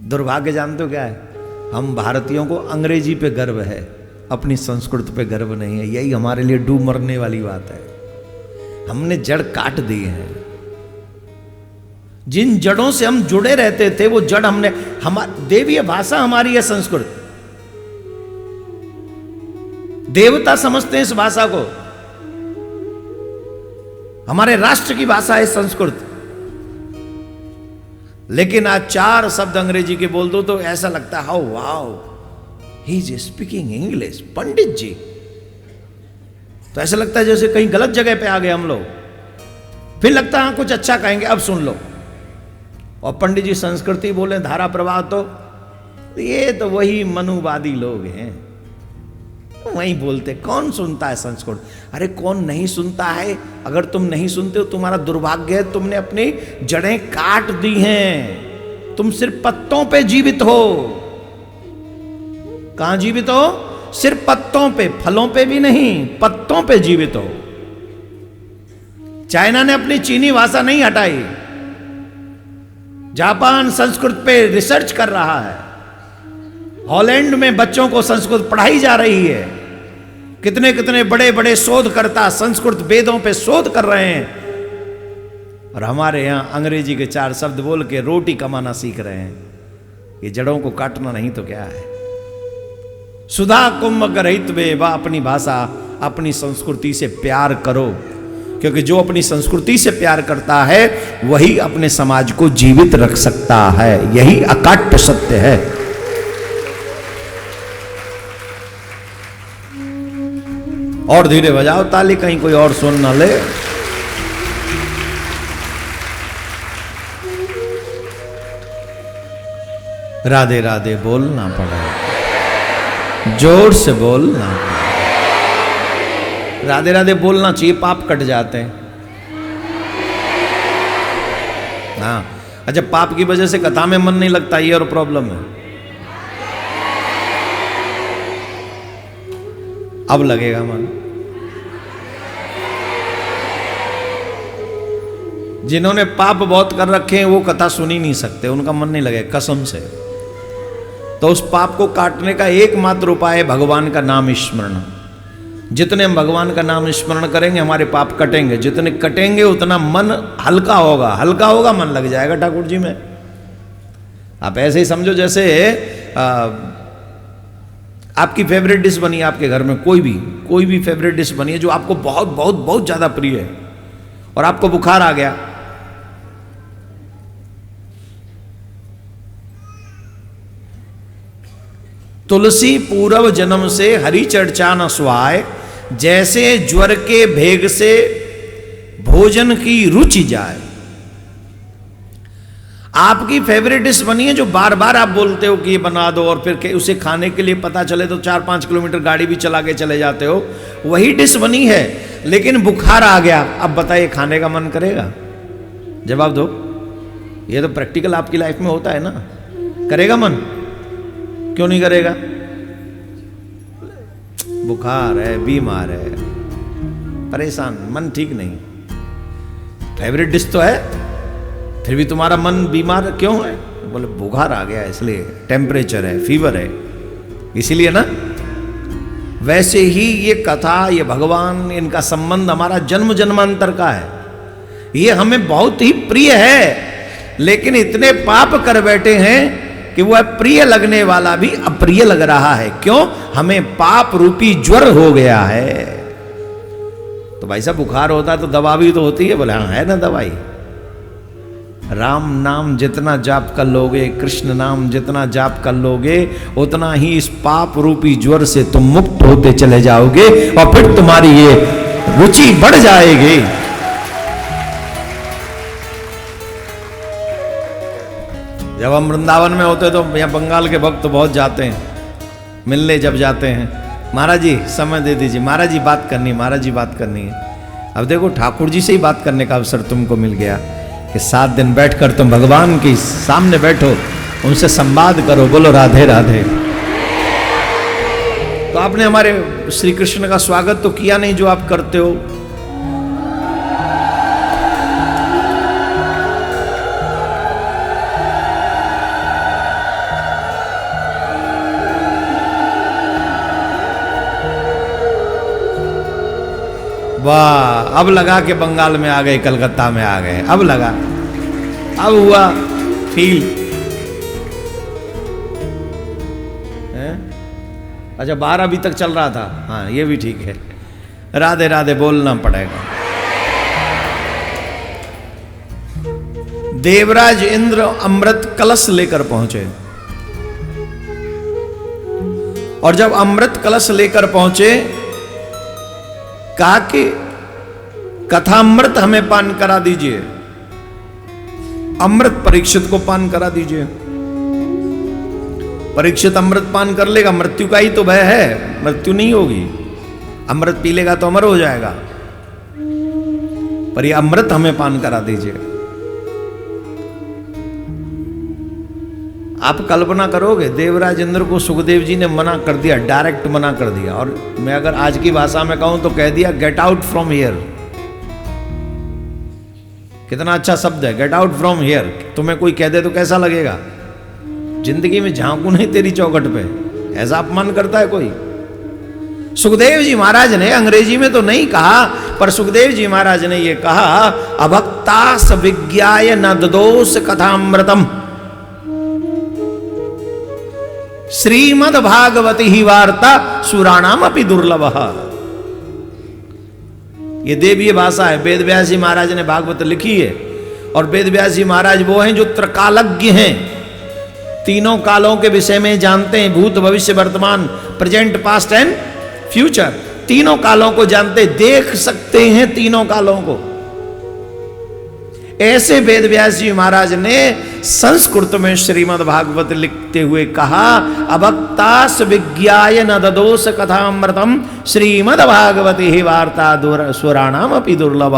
दुर्भाग्य जानते हो क्या है? हम भारतीयों को अंग्रेजी पे गर्व है, अपनी संस्कृत पे गर्व नहीं है। यही हमारे लिए डूब मरने वाली बात है। हमने जड़ काट दी है। जिन जड़ों से हम जुड़े रहते थे वो जड़ हमने, देवीय भाषा हमारी है संस्कृत। देवता समझते हैं इस भाषा को। हमारे राष्ट्र की भाषा है संस्कृत। लेकिन आज 4 शब्द अंग्रेजी के बोल दो तो ऐसा लगता है how wow he is speaking English. Pandit ji, तो ऐसा लगता है जैसे कहीं गलत जगह पे आ गए हम लोग। फिर लगता है कुछ अच्छा कहेंगे, अब सुन लो। और पंडित जी संस्कृति बोले, धारा प्रवाह, तो ये तो वही मनुवादी लोग हैं, वही बोलते। कौन सुनता है संस्कृत? अरे कौन नहीं सुनता है? अगर तुम नहीं सुनते हो तुम्हारा दुर्भाग्य है, तुमने अपनी जड़ें काट दी हैं। तुम सिर्फ पत्तों पे जीवित हो। कहां जीवित हो? सिर्फ पत्तों पे, फलों पे भी नहीं, पत्तों पे जीवित हो। चाइना ने अपनी चीनी भाषा नहीं हटाई। जापान संस्कृत पे रिसर्च कर रहा है। हॉलैंड में बच्चों को संस्कृत पढ़ाई जा रही है। कितने कितने बड़े बड़े शोधकर्ता संस्कृत वेदों पे शोध कर रहे हैं। और हमारे यहां अंग्रेजी के 4 शब्द बोल के रोटी कमाना सीख रहे हैं। ये जड़ों को काटना नहीं तो क्या है? सुधा कुंभ रहित वे, वा अपनी भाषा अपनी संस्कृति से प्यार करो, क्योंकि जो अपनी संस्कृति से प्यार करता है वही अपने समाज को जीवित रख सकता है। यही अकाट्य सत्य है। और धीरे बजाओ ताली, कहीं कोई और सुन ना ले। राधे राधे बोलना पड़ेगा, जोर से बोलना। राधे राधे बोलना चाहिए, पाप कट जाते हैं। हाँ, अच्छा, पाप की वजह से कथा में मन नहीं लगता, ये और प्रॉब्लम है। अब लगेगा मन। जिन्होंने पाप बहुत कर रखे हैं वो कथा सुन ही नहीं सकते, उनका मन नहीं लगेगा कसम से। तो उस पाप को काटने का एकमात्र उपाय है भगवान का नाम स्मरण। जितने हम भगवान का नाम स्मरण करेंगे हमारे पाप कटेंगे। जितने कटेंगे उतना मन हल्का होगा, हल्का होगा मन लग जाएगा ठाकुर जी में। आप ऐसे ही समझो जैसे आपकी फेवरेट डिश बनी है आपके घर में, कोई भी फेवरेट डिश बनी है जो आपको बहुत बहुत बहुत ज्यादा प्रिय है, और आपको बुखार आ गया। तुलसी पूर्व जन्म से हरि चर्चा न सुहाए, जैसे ज्वर के भेग से भोजन की रुचि जाए। आपकी फेवरेट डिश बनी है जो बार बार आप बोलते हो कि ये बना दो, और फिर उसे खाने के लिए पता चले तो 4-5 किलोमीटर गाड़ी भी चला के चले जाते हो। वही डिश बनी है, लेकिन बुखार आ गया। अब बताइए खाने का मन करेगा? जवाब दो। ये तो प्रैक्टिकल आपकी लाइफ में होता है ना। करेगा मन? क्यों नहीं करेगा? बुखार है, बीमार है, परेशान, मन ठीक नहीं। फेवरेट डिश तो है, फिर भी तुम्हारा मन बीमार क्यों है? बोले बुखार आ गया इसलिए, टेम्परेचर है, फीवर है, इसीलिए ना। वैसे ही ये कथा, ये भगवान, इनका संबंध हमारा जन्म जन्मांतर का है। ये हमें बहुत ही प्रिय है, लेकिन इतने पाप कर बैठे हैं कि वो प्रिय लगने वाला भी अप्रिय लग रहा है। क्यों? हमें पाप रूपी ज्वर हो गया है। तो भाई साहब बुखार होता है तो दवा भी तो होती है। बोले हाँ है ना दवाई। राम नाम जितना जाप कर लोगे, कृष्ण नाम जितना जाप कर लोगे, उतना ही इस पाप रूपी ज्वर से तुम मुक्त होते चले जाओगे, और फिर तुम्हारी ये रुचि बढ़ जाएगी। जब हम वृंदावन में होते तो यहाँ बंगाल के भक्त बहुत जाते हैं मिलने। जब जाते हैं, महाराज जी समय दे दीजिए, महाराज जी बात करनी, महाराज जी बात करनी है। अब देखो ठाकुर जी से ही बात करने का अवसर तुमको मिल गया कि 7 दिन बैठकर तुम भगवान के सामने बैठो, उनसे संवाद करो, बोलो राधे राधे। तो आपने हमारे श्री कृष्ण का स्वागत तो किया नहीं जो आप करते हो। वाह, अब लगा कि बंगाल में आ गए, कलकत्ता में आ गए, अब लगा, अब हुआ फील। अच्छा 12 अभी तक चल रहा था, हाँ ये भी ठीक है। राधे राधे बोलना पड़ेगा। देवराज इंद्र अमृत कलश लेकर पहुंचे, और जब अमृत कलश लेकर पहुंचे, कहा कि कथामृत हमें पान करा दीजिए, अमृत परीक्षित को पान करा दीजिए। परीक्षित अमृत पान कर लेगा, मृत्यु का ही तो भय है, मृत्यु नहीं होगी, अमृत पी लेगा तो अमर हो जाएगा, पर ये अमृत हमें पान करा दीजिए। आप कल्पना करोगे, देवराज इंद्र को सुखदेव जी ने मना कर दिया, डायरेक्ट मना कर दिया, और मैं अगर आज की भाषा में कहूं तो कह दिया गेट आउट फ्रॉम हियर। कितना अच्छा शब्द है, गेट आउट फ्रॉम हियर। तुम्हें कोई कह दे तो कैसा लगेगा? जिंदगी में झांकू नहीं तेरी चौखट पे, ऐसा अपमान करता है कोई? सुखदेव जी महाराज ने, अंग्रेजी में तो नहीं कहा, पर सुखदेव जी महाराज ने यह कहा, अभक्तास विज्ञाय न ददोस कथामृतम श्रीमद् भागवती ही वार्ता सुराणाम अपि दुर्लभ। ये देवीय भाषा है, वेद व्यास जी महाराज ने भागवत लिखी है, और वेद व्यास जी महाराज वो हैं जो त्रिकालज्ञ हैं, तीनों कालों के विषय में जानते हैं, भूत भविष्य वर्तमान प्रेजेंट पास्ट एंड फ्यूचर, तीनों कालों को जानते, देख सकते हैं तीनों कालों को। ऐसे वेद व्यास जी महाराज ने संस्कृत में श्रीमद् भागवत लिखते हुए कहा, अभक्तास विज्ञाय न ददोस कथामृतम श्रीमद् भागवती ही वार्ता सुराणाम अपि दुर्लभ।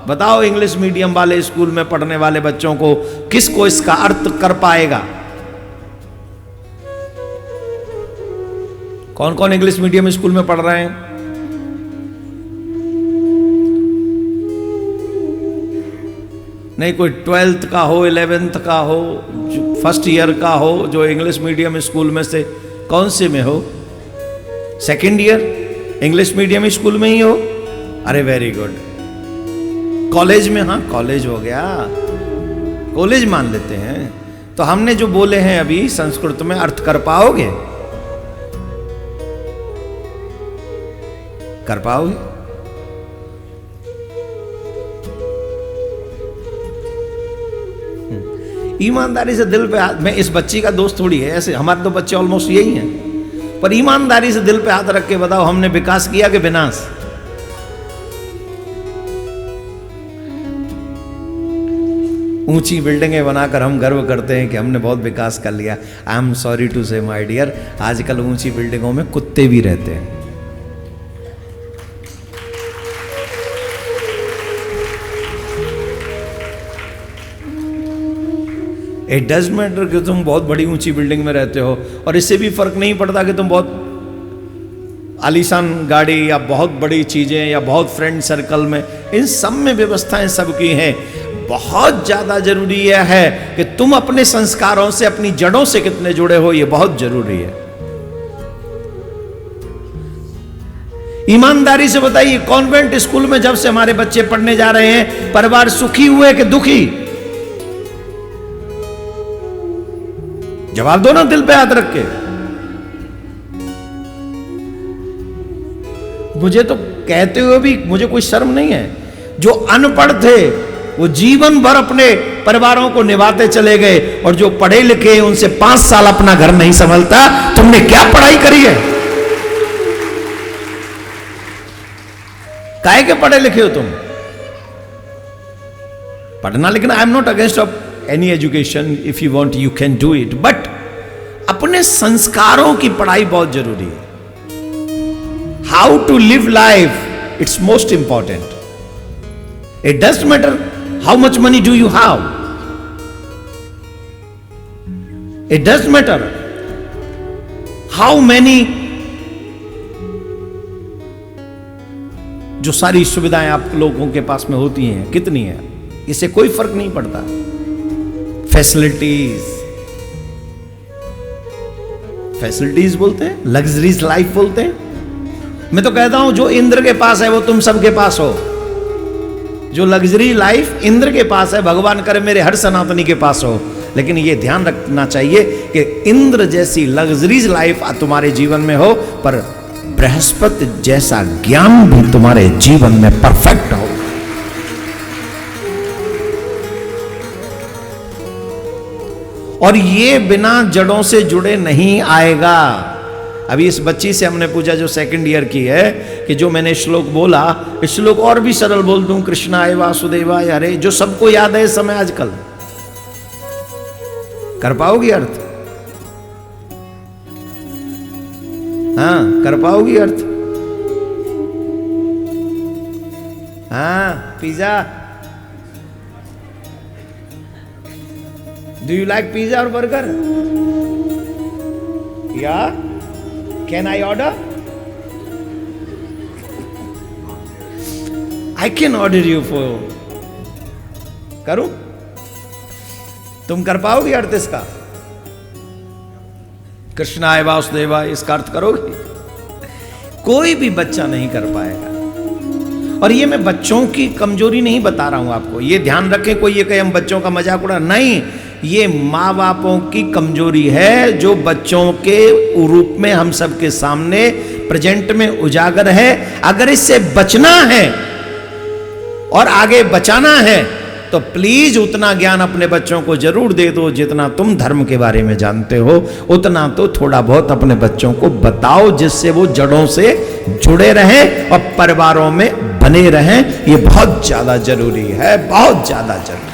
बताओ इंग्लिश मीडियम वाले स्कूल में पढ़ने वाले बच्चों को किसको इसका अर्थ कर पाएगा? कौन कौन इंग्लिश मीडियम स्कूल में पढ़ रहे हैं? नहीं, कोई 12th का हो, 11th का हो, फर्स्ट ईयर का हो, जो इंग्लिश मीडियम स्कूल में से कौन से में हो? Second year English medium school में ही हो? अरे वेरी गुड। कॉलेज में? हाँ कॉलेज हो गया, कॉलेज मान लेते हैं। तो हमने जो बोले हैं अभी संस्कृत में अर्थ कर पाओगे? कर पाओगे? ईमानदारी से दिल पे हाथ, मैं इस बच्ची का दोस्त थोड़ी है, ऐसे हमारे तो बच्चे ऑलमोस्ट यही हैं, पर ईमानदारी से दिल पे हाथ रख के बताओ, हमने विकास किया कि विनाश? ऊंची बिल्डिंगें बनाकर हम गर्व करते हैं कि हमने बहुत विकास कर लिया। आई एम सॉरी टू से माय डियर, आजकल ऊंची बिल्डिंगों में कुत्ते भी रहते हैं। इट डज मैटर कि तुम बहुत बड़ी ऊंची बिल्डिंग में रहते हो, और इससे भी फर्क नहीं पड़ता कि तुम बहुत आलीशान गाड़ी या बहुत बड़ी चीजें या बहुत फ्रेंड सर्कल में, इन सब में व्यवस्थाएं सबकी हैं। बहुत ज्यादा जरूरी यह है कि तुम अपने संस्कारों से, अपनी जड़ों से कितने जुड़े हो, यह बहुत जरूरी है। ईमानदारी से बताइए, कॉन्वेंट स्कूल में जब से हमारे बच्चे पढ़ने जा रहे हैं, परिवार सुखी हुए कि दुखी? जवाब दो ना दिल पे हाथ रख के। मुझे तो कहते हुए भी मुझे कोई शर्म नहीं है। जो अनपढ़ थे वो जीवन भर अपने परिवारों को निभाते चले गए, और जो पढ़े लिखे उनसे 5 साल अपना घर नहीं संभलता। तुमने क्या पढ़ाई करी है? काहे के पढ़े लिखे हो तुम? पढ़ना लिखना, I am not against of any education, if you want you can do it, but अपने संस्कारों की पढ़ाई बहुत जरूरी है। How to live life, it's most important. It doesn't matter how much money do you have, it doesn't matter how many, जो सारी सुविधाएं आप लोगों के पास में होती हैं कितनी है, इससे कोई फर्क नहीं पड़ता। फैसिलिटीज बोलते हैं, लग्जरीज लाइफ बोलते हैं, मैं तो कहता हूं जो इंद्र के पास है वो तुम सबके पास हो। जो लग्जरी लाइफ इंद्र के पास है, भगवान करे मेरे हर सनातनी के पास हो। लेकिन ये ध्यान रखना चाहिए कि इंद्र जैसी लग्जरीज लाइफ तुम्हारे जीवन में हो, पर बृहस्पति जैसा ज्ञान भी तुम्हारे जीवन में परफेक्ट हो। और ये बिना जड़ों से जुड़े नहीं आएगा। अभी इस बच्ची से हमने पूछा जो सेकंड ईयर की है कि जो मैंने श्लोक बोला, इस श्लोक और भी सरल बोल दूं, कृष्णाय वासुदेवाय हरे, जो सबको याद है इस समय आजकल, कर पाओगी अर्थ? हाँ, कर पाओगी अर्थ? हाँ, pizza, do you like pizza और बर्गर? या can I order? I can order you for, करूं? तुम कर पाओगे अर्थ इसका? कृष्णाय वासुदेवाय, इसका अर्थ करोगे? कोई भी बच्चा नहीं कर पाएगा। और ये मैं बच्चों की कमजोरी नहीं बता रहा हूं आपको, ये ध्यान रखें, कोई ये कहे हम बच्चों का मजाक उड़ा, नहीं, ये माँ बापों की कमजोरी है जो बच्चों के रूप में हम सबके सामने प्रेजेंट में उजागर है। अगर इससे बचना है और आगे बचाना है तो प्लीज उतना ज्ञान अपने बच्चों को जरूर दे दो जितना तुम धर्म के बारे में जानते हो, उतना तो थोड़ा बहुत अपने बच्चों को बताओ, जिससे वो जड़ों से जुड़े रहें और परिवारों में बने रहें। ये बहुत ज्यादा जरूरी है, बहुत ज्यादा जरूरी।